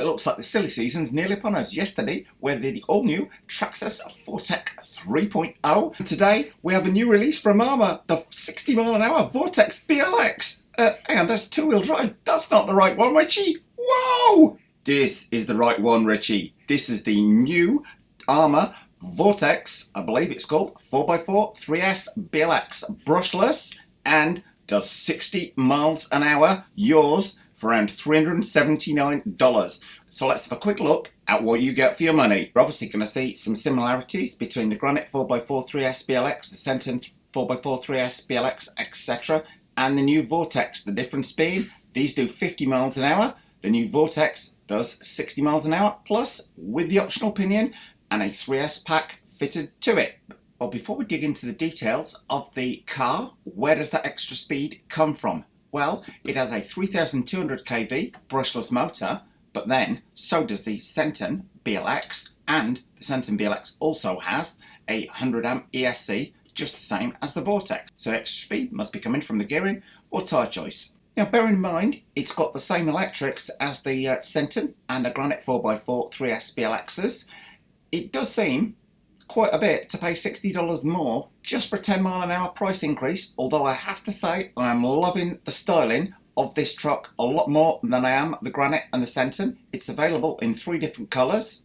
it looks like the silly season's nearly upon us. Yesterday, we had the all-new Traxxas Vortex 3.0. And today, we have a new release from ARRMA, the 60 mile an hour Vortex BLX. Hang on, that's two-wheel drive. That's not the right one, Richie. Whoa! This is the right one, Richie. This is the new ARRMA Vortex, I believe it's called, 4x4 3S BLX. Brushless and does 60 miles an hour. Yours for around $379. So let's have a quick look at what you get for your money. We're obviously going to see some similarities between the Granite 4x4 3S BLX, the Senton 4x4 3S BLX, etc. and the new Vortex. The difference being these do 50 miles an hour. The new Vortex does 60 miles an hour, plus with the optional pinion and a 3S pack fitted to it. Well, before we dig into the details of the car, where does that extra speed come from? Well, it has a 3200 kV brushless motor, but then so does the Senton BLX, and the Senton BLX also has a 100 amp ESC, just the same as the Vortex. So extra speed must be coming from the gearing or tyre choice. Now bear in mind, it's got the same electrics as the Senton and the Granite 4x4 3S BLXs. It does seem quite a bit to pay $60 more just for a 10 mile an hour price increase, although I have to say I am loving the styling of this truck a lot more than I am the Granite and the Senton. It's available in 3 different colours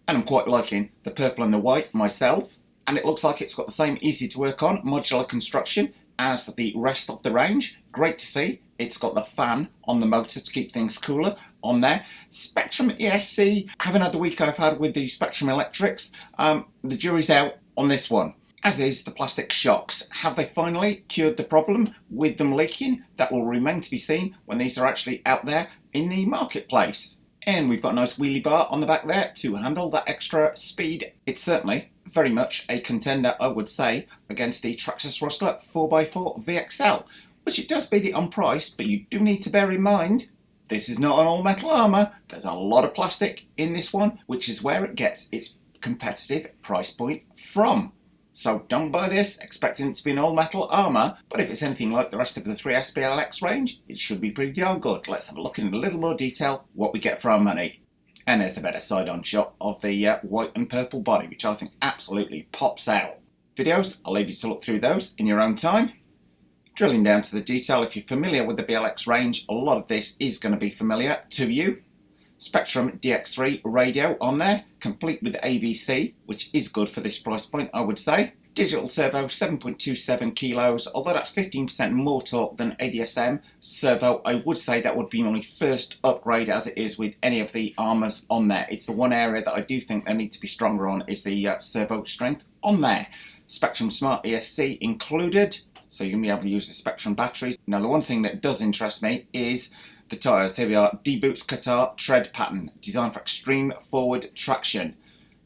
and I'm quite liking the purple and the white myself, and it looks like it's got the same easy to work on modular construction as the rest of the range. Great to see. It's got the fan on the motor to keep things cooler on there. Spectrum ESC, haven't had the week I've had with the Spectrum Electrics. The jury's out on this one, as is the plastic shocks. Have they finally cured the problem with them leaking? That will remain to be seen when these are actually out there in the marketplace. And we've got a nice wheelie bar on the back there to handle that extra speed. It's certainly very much a contender, I would say, against the Traxxas Rustler 4x4 VXL, which it does beat it on price, but you do need to bear in mind, this is not an all-metal ARRMA. There's a lot of plastic in this one, which is where it gets its competitive price point from. So don't buy this expecting it to be an all-metal ARRMA, but if it's anything like the rest of the 3S BLX range, it should be pretty darn good. Let's have a look in a little more detail what we get for our money. And there's the better side-on shot of the white and purple body, which I think absolutely pops out. Videos, I'll leave you to look through those in your own time. Drilling down to the detail, if you're familiar with the BLX range, a lot of this is going to be familiar to you. Spectrum DX3 radio on there, complete with AVC, which is good for this price point, I would say. Digital servo, 7.27 kilos, although that's 15% more torque than ADSM servo. I would say that would be my first upgrade, as it is with any of the ARRMAs on there. It's the one area that I do think they need to be stronger on, is the servo strength on there. Spectrum Smart ESC included, so you're going to be able to use the Spectrum batteries. Now the one thing that does interest me is the tyres. Here we are, D-Boots Qatar tread pattern, designed for extreme forward traction.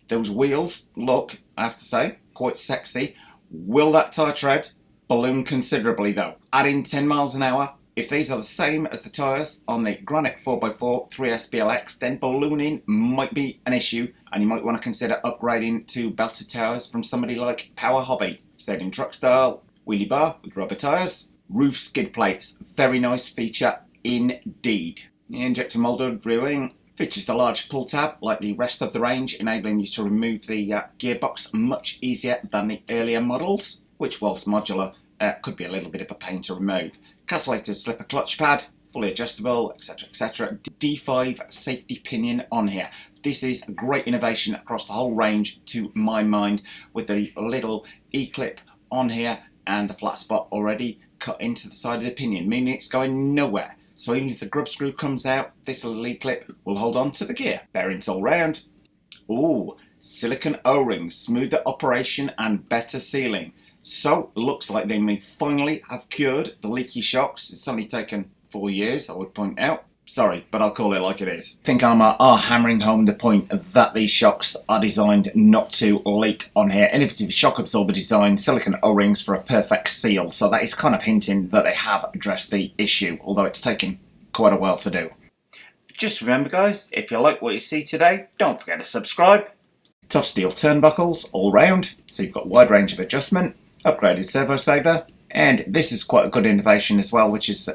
Those wheels look, I have to say, quite sexy. Will that tyre tread balloon considerably though? Adding 10 miles an hour. If these are the same as the tyres on the Granite 4x4 3S BLX, then ballooning might be an issue, and you might want to consider upgrading to belted tyres from somebody like Power Hobby. Stayed in truck style, wheelie bar with rubber tyres, roof skid plates, very nice feature indeed. The injector moulded rear wing features the large pull tab like the rest of the range, enabling you to remove the gearbox much easier than the earlier models, which, whilst modular, could be a little bit of a pain to remove. Castellated slipper clutch pad, fully adjustable, etc, etc. D5 safety pinion on here. This is a great innovation across the whole range to my mind, with the little E-clip on here and the flat spot already cut into the side of the pinion, meaning it's going nowhere. So even if the grub screw comes out, this little E-clip will hold on to the gear. Bearings all round. Ooh, silicone O-rings, smoother operation and better sealing. So looks like they may finally have cured the leaky shocks. It's only taken 4 years, I would point out. Sorry, but I'll call it like it is. I think ARRMA are hammering home the point that these shocks are designed not to leak on here. Innovative shock absorber design, silicone O-rings for a perfect seal. So that is kind of hinting that they have addressed the issue, although it's taken quite a while to do. Just remember guys, if you like what you see today, don't forget to subscribe. Tough steel turnbuckles all round, so you've got a wide range of adjustment. Upgraded servo saver, And this is quite a good innovation as well, which has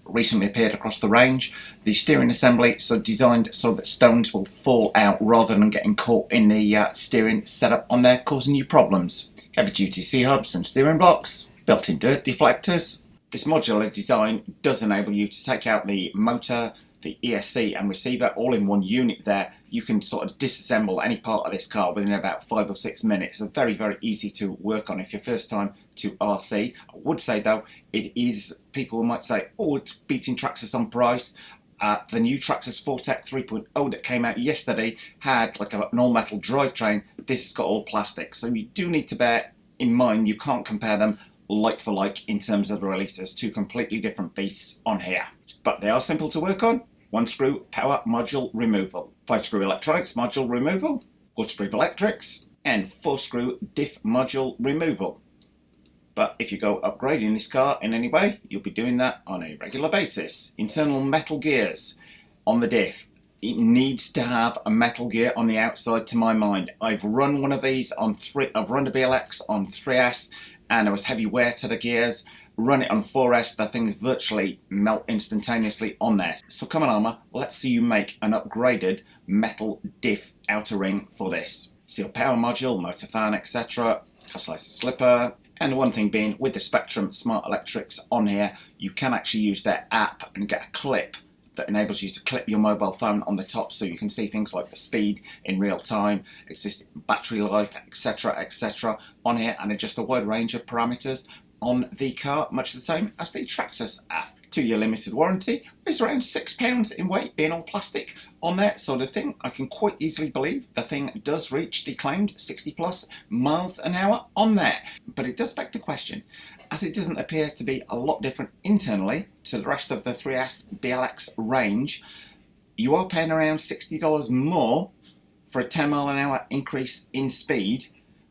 recently appeared across the range. The steering assembly is designed so that stones will fall out rather than getting caught in the steering setup on there, causing you problems. Heavy duty C-hubs and steering blocks, built-in dirt deflectors. This modular design does enable you to take out the motor, the ESC and receiver all in one unit there. You can sort of disassemble any part of this car within about 5 or 6 minutes. So very, very easy to work on if you're first time to RC. I would say though, it is, people might say, oh, it's beating Traxxas on price. The new Traxxas Vortex 3.0 that came out yesterday had like an all-metal drivetrain. This has got all plastic. So you do need to bear in mind you can't compare them like for like in terms of the releases. Two completely different beasts on here. But they are simple to work on. 1-screw power module removal, 5-screw electronics module removal, waterproof electrics, and 4-screw diff module removal. But if you go upgrading this car in any way, you'll be doing that on a regular basis. Internal metal gears on the diff. It needs to have a metal gear on the outside to my mind. I've run one of these on I've run the BLX on 3S and there was heavy wear to the gears. Run it on 4S, the things virtually melt instantaneously on there. So come on ARRMA, let's see you make an upgraded metal diff outer ring for this. Sealed power module, motor fan, etc. Slicer slipper. And one thing being, with the Spectrum Smart Electrics on here, you can actually use their app and get a clip that enables you to clip your mobile phone on the top so you can see things like the speed in real time, existing battery life, etc. on here, and adjust a wide range of parameters on the car, much the same as the Traxxas app. 2-year limited warranty is around £6 in weight, being all plastic on there. So the thing, I can quite easily believe the thing does reach the claimed 60+ miles an hour on there. But it does beg the question, as it doesn't appear to be a lot different internally to the rest of the 3S BLX range, you are paying around $60 more for a 10-mile-an-hour increase in speed,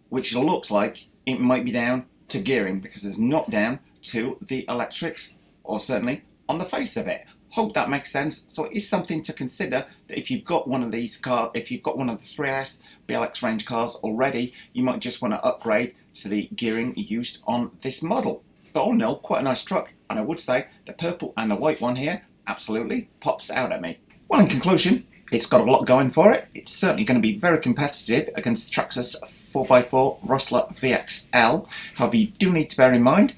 which looks like it might be down to gearing, because it's not down to the electrics, or certainly on the face of it. Hope that makes sense. So it is something to consider, that if you've got one of these cars, if you've got one of the 3S BLX range cars already, you might just want to upgrade to the gearing used on this model. But all in all, quite a nice truck, and I would say the purple and the white one here absolutely pops out at me. Well, in conclusion, it's got a lot going for it. It's certainly going to be very competitive against the Traxxas 4x4 Rustler VXL. However, you do need to bear in mind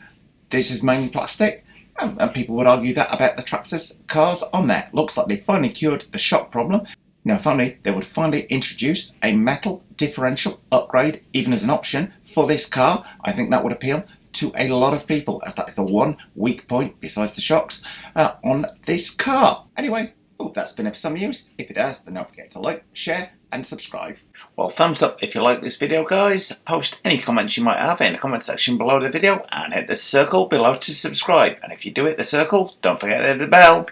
this is mainly plastic, and people would argue that about the Traxxas cars on there. Looks like they've finally cured the shock problem. Now, finally, they would finally introduce a metal differential upgrade, even as an option for this car. I think that would appeal to a lot of people, as that is the one weak point, besides the shocks, on this car. Anyway, hope that's been of some use. If it has, then don't forget to like, share, and subscribe. Well, thumbs up if you like this video, guys. Post any comments you might have in the comment section below the video, and hit the circle below to subscribe. And if you do hit the circle, don't forget to hit the bell.